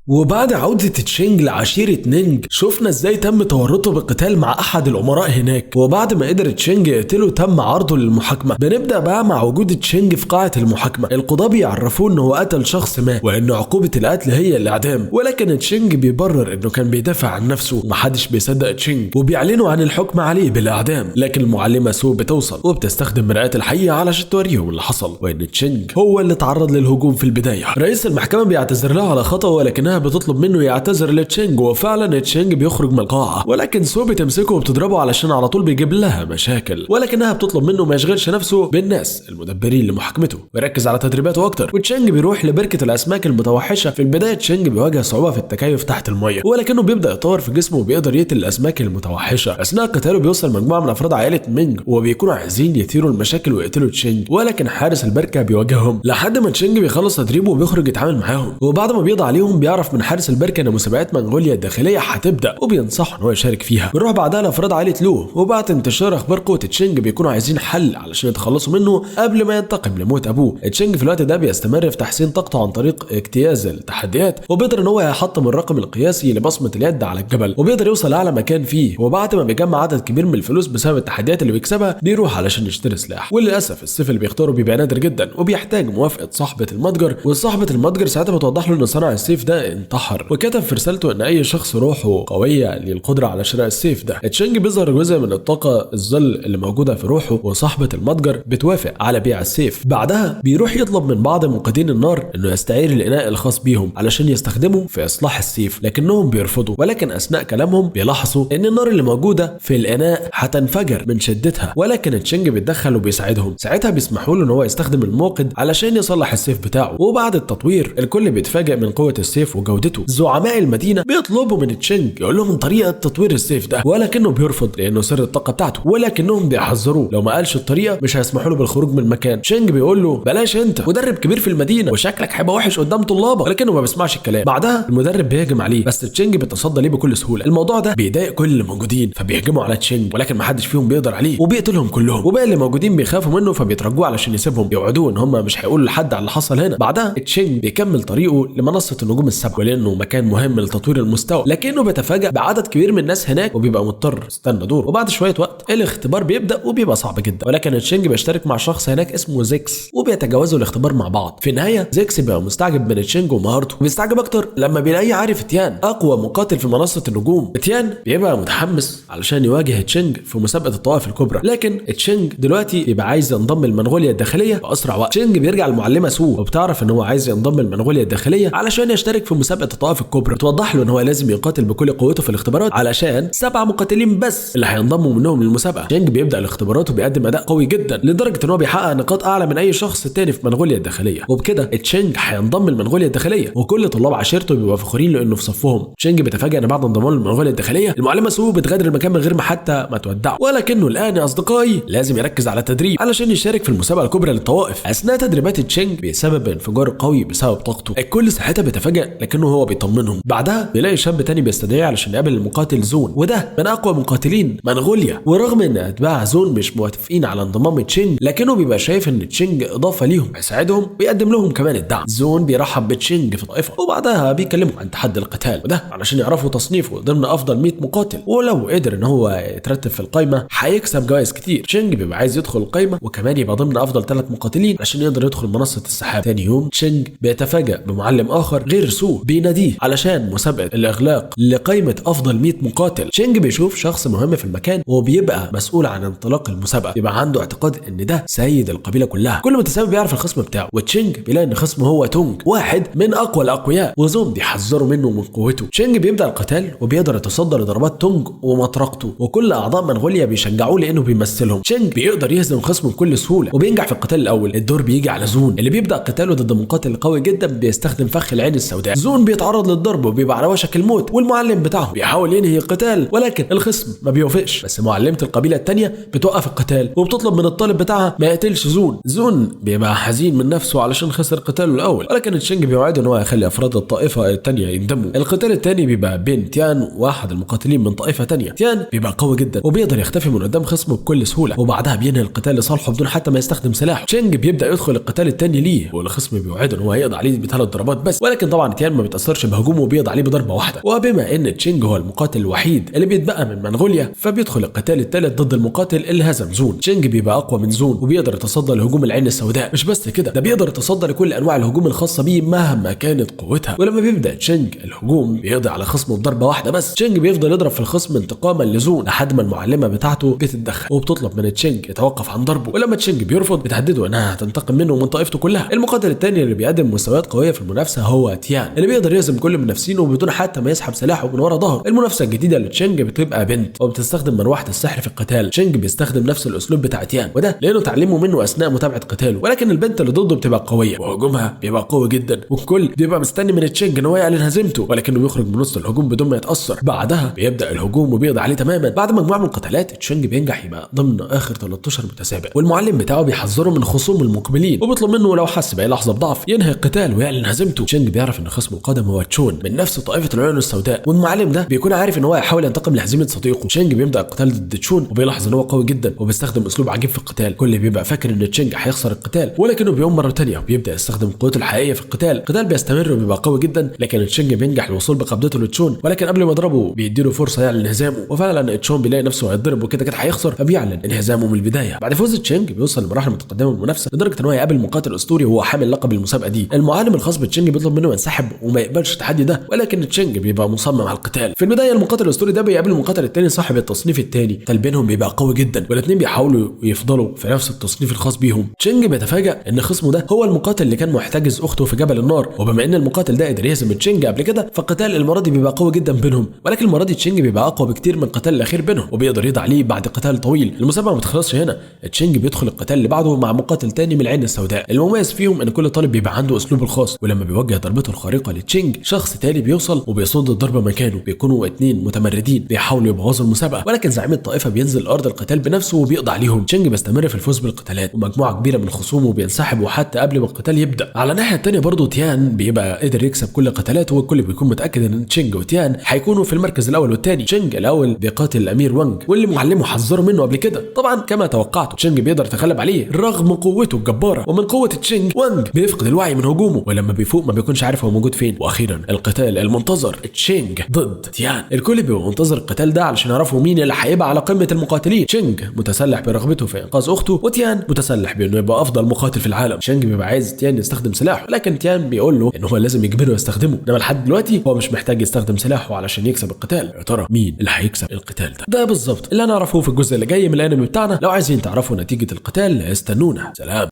وبعد عودة تشينج لعشيرة نينج شفنا ازاي تم تورطه بالقتال مع احد الامراء هناك، وبعد ما قدر تشينج يقتله تم عرضه للمحاكمة. بنبدأ بقى مع وجود تشينج في قاعة المحاكمة. القضاة بيعرفوه انه قتل شخص ما وان عقوبة القتل هي الاعدام، ولكن تشينج بيبرر انه كان بيدافع عن نفسه ومحدش بيصدق تشينج وبيعلنوا عن الحكم عليه بالاعدام. لكن المعلمة سو بتوصل وبتستخدم مرآة الحقيقة علشان توريهم اللي حصل وان تشينج هو اللي تعرض للهجوم في البداية. رئيس المحكمة بيعتذر لها على خطأ، ولكنها بتطلب منه يعتذر لتشينج، وفعلا تشينج بيخرج من القاعة، ولكن سو بتمسكه وبتضربه علشان على طول بيجيب لها مشاكل، ولكنها بتطلب منه ما يشغلش نفسه بالناس المدبرين لمحاكمته ويركز على تدريباته اكتر. وتشينج بيروح لبركة الاسماك المتوحشة. في البداية تشينج بيواجه صعوبة في التكيف تحت المية، ولكنه بيبدأ يطور في جسمه وبيقدر يقتل الاسماك المتوحشة. اثناء قتاله بيوصل مجموعة من افراد عائلة مينج وبيكونوا عايزين يثيروا المشاكل ويقتلوا تشينج، ولكن حارس البركة بيواجههم لحد ما تشينج بيخلص تدريبه وبيخرج يتعامل معاهم. وبعد ما بيقضي عليهم بيعرف من حارس البركة ان مسابقات منغوليا الداخلية هتبدأ وبينصحه ان هو يشارك فيها. بنروح بعدها لافراد عائلة لو، وبعد انتشار اخبار قوة تشينج بيكونوا عايزين حل علشان يتخلصوا منه قبل ما ينتقم لموت ابوه. تشينج في الوقت ده بيستمر في تحسين طاقته عن طريق اجتياز التحديات، وبيقدر ان هو يحطم الرقم القياسي لبصمة اليد على الجبل، وبيقدر يوصل اعلى مكان فيه. وبعد ما بيجمع عدد كبير من الفلوس بسبب التحديات اللي بيكسبها بيروح علشان يشتري سلاح. وللاسف السيف اللي بيختاره بيبقى نادر جدا وبيحتاج موافقة صاحبة المتجر، وصاحبة المتجر ساعتها بتوضح له ان صانع السيف ده انتحر، وكتب في رسالته ان اي شخص روحه قوية للقدرة على شراء السيف ده. تشينج بيظهر جزء من الطاقة الظل اللي موجودة في روحه، وصاحبة المتجر بتوافق على بيع السيف. بعدها بيروح يطلب من بعض منقذين النار انه يستعير الاناء الخاص بيهم علشان يستخدمه في اصلاح السيف، لكنهم بيرفضوا. ولكن اثناء كلامهم بيلاحظوا ان النار اللي موجودة في الاناء هتنفجر من شدتها، ولكن تشينج بيتدخل وبيساعدهم. ساعتها بيسمحوا له ان هو يستخدم الموقد علشان يصلح السيف بتاعه. وبعد التطوير الكل بيتفاجئ من قوة السيف وجودته. زعماء المدينة بيطلبوا من تشينج يقول لهم طريقة تطوير السيف ده، ولكنه بيرفض لانه سر الطاقة بتاعته، ولكنهم بيحذروه لو ما قالش الطريقة مش هيسمحوا له بالخروج من المكان. تشينج بيقول له بلاش، انت مدرب كبير في المدينة وشكلك هيبقى وحش قدام طلابك، ولكنه ما بيسمعش الكلام. بعدها المدرب بيهجم عليه، بس تشينج بيتصدى ليه بكل سهولة. الموضوع ده بيضايق كل اللي موجودين فبيهجموا على تشينج، ولكن ما حدش فيهم بيقدر عليه وبيقتلهم كلهم. وباقي اللي موجودين بيخافوا منه فبيترجوه علشان يسيبهم، يوعدوه ان هم مش هيقولوا لحد على اللي حصل هنا. بعدها تشينج بيكمل طريقه لمنصة النجوم السبعة، ولانه مكان مهم لتطوير المستوى، لكنه بيتفاجأ بعدد كبير من الناس هناك وبيبقى مضطر يستنى دوره. وبعد شوية وقت الاختبار بيبدأ وبيبقى صعب جدا، ولكن تشينج بيشترك مع شخص هناك اسمه زيكس وبيتجاوزوا الاختبار مع بعض. في النهاية زيكس بيبقى مستعجب من تشينج ومهارته، وبيستعجب اكتر لما بيلاقيه عارف تيان اقوى مقاتل في منصة النجوم. تيان بيبقى متحمس علشان يواجه تشينج في مسابقة الطوائف الكبرى، لكن تشينج دلوقتي بيبقى عايز ينضم لمنغوليا الداخلية بأسرع وقت. تشينج بيرجع المعلمة سو وبتعرف ان هو عايز ينضم لمنغوليا الداخلية علشان يشترك في مسابقة الطوائف الكبرى. توضح له ان هو لازم يقاتل بكل قوته في الاختبارات علشان 7 مقاتلين بس اللي هينضموا منهم للمسابقة. تشينج بيبدأ الاختبارات وبيقدم اداء قوي جدا لدرجة ان هو بيحقق نقاط اعلى من اي شخص تاني في منغوليا الداخلية، وبكده تشينج هينضم لمنغوليا الداخلية وكل طلاب عشيرته بيبقوا فخورين لانه في صفهم. تشينج بيتفاجئ ان بعد انضمامه لمنغوليا الداخلية المعلمة سو بتغادر المكان من غير ما حتى ما تودعه، ولكنه الان يا اصدقائي لازم يركز على التدريب علشان يشارك في المسابقة الكبرى للطوائف. اثناء تدريبات تشينج بسبب انفجار قوي بسبب طاقته الكل ساعتها بيتفاجئ، لكنه هو بيطمنهم. بعدها بيلاقي شاب تاني بيستدعيه علشان يقابل المقاتل زون، وده من اقوى مقاتلين منغوليا. ورغم ان اتباع زون مش موافقين على انضمام تشينج، لكنه بيبقى شايف ان تشينج اضافه ليهم هيساعدهم ويقدم لهم كمان الدعم. زون بيرحب بتشينج في طائفه، وبعدها بيكلموا عن تحدي القتال، وده علشان يعرفوا تصنيفه ضمن افضل 100 مقاتل، ولو قدر ان هو يترتب في القائمه هيكسب جوائز كتير. تشينج بيبقى عايز يدخل القائمه وكمان يبقى ضمن افضل 3 مقاتلين عشان يقدر يدخل منصه السحاب. تاني يوم تشينج بيتفاجئ بمعلم اخر غير سو بيناديه علشان مسابقه الاغلاق لقائمه افضل 100 مقاتل. تشينج بيشوف شخص مهم في المكان وبيبقى مسؤول عن انطلاق المسابقه، بيبقى عنده اعتقاد ان ده سيد القبيله كلها. كل متسابق بيعرف الخصم بتاعه، وتشينج بيلاقي ان خصمه هو تونج، واحد من اقوى الاقوياء، وزون بيحذروا منه من قوته. تشينج بيبدا القتال وبيقدر يتصدى لضربات تونج ومطرقته، وكل اعضاء منغوليا بيشجعوه لانه بيمثلهم. تشينج بيقدر يهزم خصمه بكل سهوله وبينجح في القتال الاول. الدور بيجي على زون اللي بيبدا قتاله ضد مقاتل قوي جدا بيستخدم فخ العين السوداء. زون بيتعرض للضرب وبيبقى على وشك الموت، والمعلم بتاعه بيحاول ينهي القتال ولكن الخصم ما بيوافقش، بس معلمه القبيله الثانيه بتوقف القتال وبتطلب من الطالب بتاعها ما يقتلش زون. زون بيبقى حزين من نفسه علشان خسر قتاله الاول، ولكن تشينج بيوعده ان هو يخلي افراد الطائفه الثانيه يندموا. القتال الثاني بيبقى بين تيان واحد المقاتلين من طائفه ثانيه. تيان بيبقى قوي جدا وبيقدر يختفي من قدام خصمه بكل سهوله، وبعدها بينهي القتال لصالحه بدون حتى ما يستخدم سلاحه. تشينج بيبدا يدخل القتال الثاني ليه، والخصم بيوعده ان هو هيقضي عليه ب3 ضربات بس، ولكن طبعا تيان ما بيتاثرش بهجومه وبيقضي عليه بضربه واحده. وبما ان تشينج هو المقاتل الوحيد اللي بيتبقى من منغوليا، فبيدخل القتال الثالث ضد المقاتل اللي هزم زون. تشينج بيبقى اقوى من زون وبيقدر يتصدى لهجوم العين السوداء. مش بس كده، ده بيقدر يتصدى لكل انواع الهجوم الخاصه بيه مهما كانت قوتها. ولما بيبدا تشينج الهجوم بيقضي على خصمه بضربه واحده بس. تشينج بيفضل يضرب في الخصم انتقاما لزون لحد ما المعلمه بتاعته بتتدخل وبتطلب من تشينج يتوقف عن ضربه. ولما تشينج بيرفض بتهدده انها هتنتقم منه ومن طائفته كلها. المقاتل الثاني اللي بيقدم مستويات قويه في المنافسه هو تيان، اللي بيقدر يهزم كل منافسينه بدون حتى ما يسحب سلاحه من ورا ظهره. المنافسه الجديده لتشينج بتبقى بنت وبتستخدم مروحه السحر في القتال. تشينج بيستخدم نفس الاسلوب بتاع تيان، وده لانه تعلمه منه اثناء متابعه قتاله. ولكن البنت اللي ضده بتبقى قويه وهجومها بيبقى قوي جدا، والكل بيبقى مستني من تشينج ان هو يعلن هزيمته، ولكنه بيخرج من نص الهجوم بدون ما يتاثر. بعدها بيبدا الهجوم وبيقضي عليه تماما. بعد مجموعه من القتالات تشينج بينجح يبقى ضمن اخر 13 متسابق، والمعلم بتاعه بيحذره من خصوم المقبلين وبيطلب منه لو حس باي لحظه بضعف ينهي القتال ويعلن هزيمته. تشينج بيعرف ان خصمه القادم هو تشون من نفس طائفه العيون السوداء، والمعلم ده بيكون عارف ان هو هيحاول ينتقم لهزيمه صديقه. تشينج بيبدا القتال ضد تشون وبيلاحظ ان هو قوي جدا وبيستخدم اسلوب عجيب في القتال. كل بيبقى فاكر ان تشينج هيخسر القتال، ولكنه بيقوم مره ثانيه وبيبدا يستخدم قوته الحقيقيه في القتال. القتال بيستمر وبيبقى قوي جدا، لكن تشينج بينجح الوصول بقبضته لتشون، ولكن قبل ما يضربه بيديله فرصه يعلن انهزامه. وفعلا تشون بيلاقي نفسه هيتضرب وكده كده هيخسر، فبيعلن انهزامه من البدايه. بعد فوز تشينج بيوصل لمراحل متقدمه من المنافسه لدرجه ان هو يقابل مقاتل اسطوري وهو حامل لقب المسابقه دي. المعلم الخاص بتشينج بيطلب منه ينسحب وما يقبلش التحدي ده، ولكن تشينج بيبقى مصمم على القتال. في البدايه المقاتل الاسطوري ده بيقابل المقاتل الثاني صاحب التصنيف الثاني، القتال بينهم بيبقى قوي جدا والاثنين بيحاولوا يفضلوا في نفس التصنيف الخاص بيهم. تشينج بيتفاجئ ان خصمه ده هو المقاتل اللي كان محتجز اخته في جبل النار، وبما ان المقاتل ده قدر يهزم تشينج قبل كده فالقتال المره دي بيبقى قوي جدا بينهم. ولكن المره دي تشينج بيبقى اقوى بكتير من القتال الاخير بينهم وبيقدر يضع عليه بعد قتال طويل. المسابقه ما بتخلصش هنا، تشينج بيدخل القتال اللي بعده مع مقاتل تاني من العين السوداء. المميز فيهم ان كل طالب بيبقى عنده اسلوبه الخاص، ولما بيوجه ضربته الخارقه لتشينج شخص تاني بيوصل وبيصد الضربه مكانه. بيكونوا اتنين متمردين بيحاولوا يبوظوا المسابقه، ولكن زعيم الطائفه بينزل ارض القتال بنفسه وبيقضي عليهم. تشينج بيستمر في الفوز بالقتالات ومجموعه كبيره من خصومه بينسحبوا حتى قبل ما القتال يبدا. على الناحيه الثانيه برضه تيان بيبقى قدر يكسب كل قتالاته، والكل بيكون متاكد ان تشينج وتيان هيكونوا في المركز الاول والثاني. تشينج الاول بيقاتل الامير وانج واللي معلمه حذره منه قبل كده. طبعا كما توقعت تشينج بيقدر يتغلب عليه رغم قوته الجباره، ومن قوه تشينج وانج بيفقد الوعي من هجومه، ولما بيفوق ما بيكونش عارف هو موجود فين. واخيرا القتال المنتظر تشينج ضد تيان. الكل بيبقى منتظر القتال ده علشان يعرفوا مين اللي هيبقى على قمه المقاتلين. تشينج متسلح برغبته في انقاذ اخته، وتيان متسلح بانه يبقى افضل مقاتل في العالم. تشينج بيبقى عايز تيان يستخدم سلاحه، لكن تيان بيقول له ان هو لازم يجبره يستخدمه، انما لحد دلوقتي هو مش محتاج يستخدم سلاحه علشان يكسب القتال. يا ترى مين اللي هيكسب القتال ده بالظبط اللي نعرفه في الجزء اللي جاي من الانمي بتاعنا. لو عايزين تعرفوا نتيجه القتال استنونا. سلام.